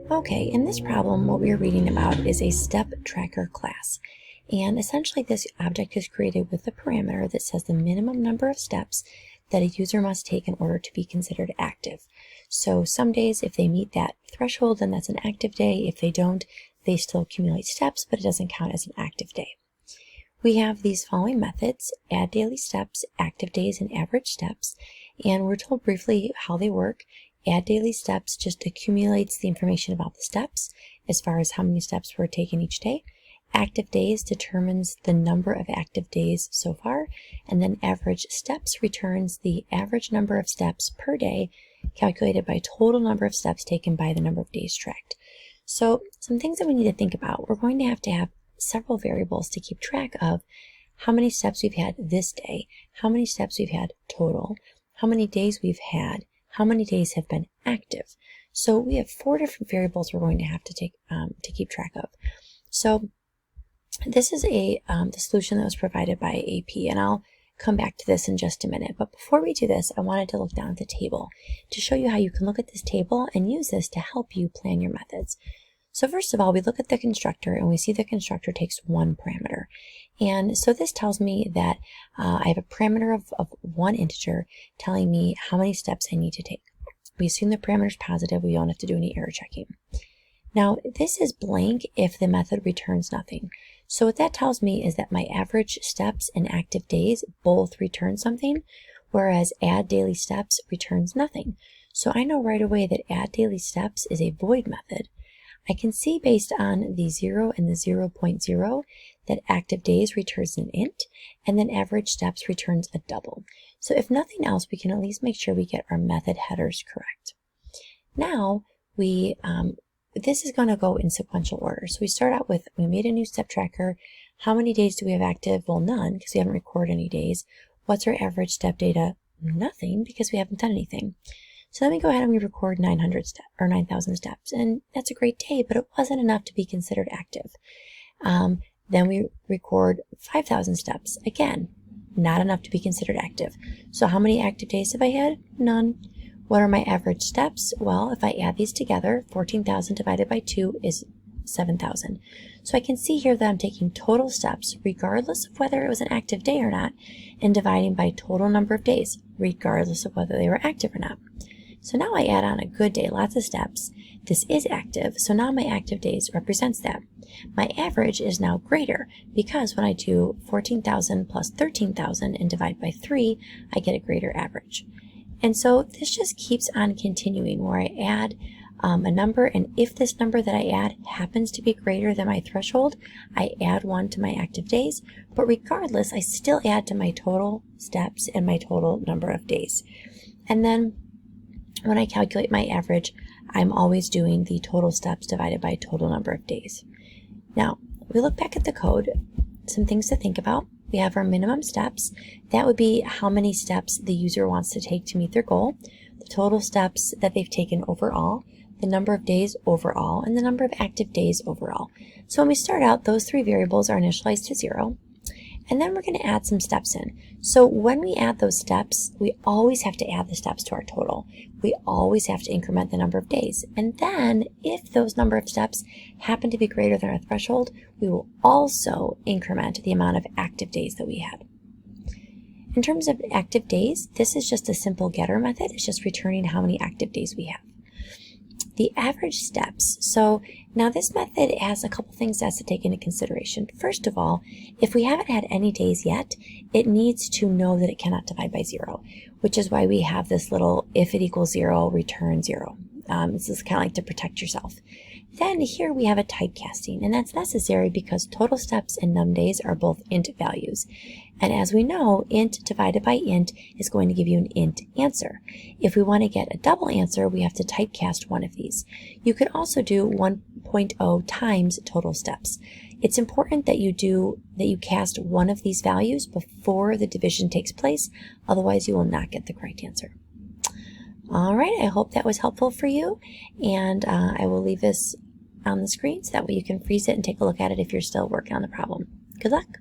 Okay, in this problem, what we are reading about is a Steptracker class. And essentially, this object is created with a parameter that says the minimum number of steps that a user must take in order to be considered active. So some days, if they meet that threshold, then that's an active day. If they don't, they still accumulate steps, but it doesn't count as an active day. We have these following methods: add daily steps, active days, and average steps. And we're told briefly how they work. Add daily steps just accumulates the information about the steps as far as how many steps were taken each day. Active days determines the number of active days so far, and then average steps returns the average number of steps per day calculated by total number of steps taken by the number of days tracked. So some things that we need to think about: we're going to have several variables to keep track of how many steps we've had this day, how many steps we've had total, how many days we've had, how many days have been active. So we have 4 different variables we're going to have to take to keep track of. So this is the solution that was provided by AP, and I'll come back to this in just a minute. But before we do this, I wanted to look down at the table to show you how you can look at this table and use this to help you plan your methods. So first of all, we look at the constructor and we see the constructor takes one parameter. And so this tells me that I have a parameter of one integer telling me how many steps I need to take. We assume the parameter is positive. We don't have to do any error checking. Now, this is blank if the method returns nothing. So what that tells me is that my average steps and active days both return something, whereas add daily steps returns nothing. So I know right away that add daily steps is a void method. I can see based on the 0 and the 0.0 that active days returns an int, and then average steps returns a double. So if nothing else, we can at least make sure we get our method headers correct. Now, this is going to go in sequential order. So we start out with, we made a new step tracker. How many days do we have active? Well, none, because we haven't recorded any days. What's our average step data? Nothing, because we haven't done anything. So then we go ahead and we record 9,000 steps, and that's a great day, but it wasn't enough to be considered active. Then we record 5,000 steps. Again, not enough to be considered active. So how many active days have I had? None. What are my average steps? Well, if I add these together, 14,000 divided by 2 is 7,000. So I can see here that I'm taking total steps, regardless of whether it was an active day or not, and dividing by total number of days, regardless of whether they were active or not. So now I add on a good day, lots of steps. This is active, so now my active days represents that. My average is now greater because when I do 14,000 plus 13,000 and divide by 3, I get a greater average. And so this just keeps on continuing where I add a number, and if this number that I add happens to be greater than my threshold, I add 1 to my active days, but regardless, I still add to my total steps and my total number of days. And then when I calculate my average, I'm always doing the total steps divided by total number of days. Now, we look back at the code, some things to think about. We have our minimum steps. That would be how many steps the user wants to take to meet their goal, the total steps that they've taken overall, the number of days overall, and the number of active days overall. So when we start out, those 3 variables are initialized to 0. And then we're going to add some steps in. So when we add those steps, we always have to add the steps to our total. We always have to increment the number of days. And then if those number of steps happen to be greater than our threshold, we will also increment the amount of active days that we had. In terms of active days, this is just a simple getter method. It's just returning how many active days we have. The average steps. So now this method has a couple things that's to take into consideration. First of all, if we haven't had any days yet, it needs to know that it cannot divide by 0, which is why we have this little if it equals 0, return 0. This is kind of like to protect yourself. Then here we have a typecasting, and that's necessary because total steps and num days are both int values. And as we know, int divided by int is going to give you an int answer. If we want to get a double answer, we have to typecast one of these. You could also do 1.0 times total steps. It's important that you cast one of these values before the division takes place, otherwise you will not get the correct answer. All right, I hope that was helpful for you, and I will leave this on the screen so that way you can freeze it and take a look at it if you're still working on the problem. Good luck.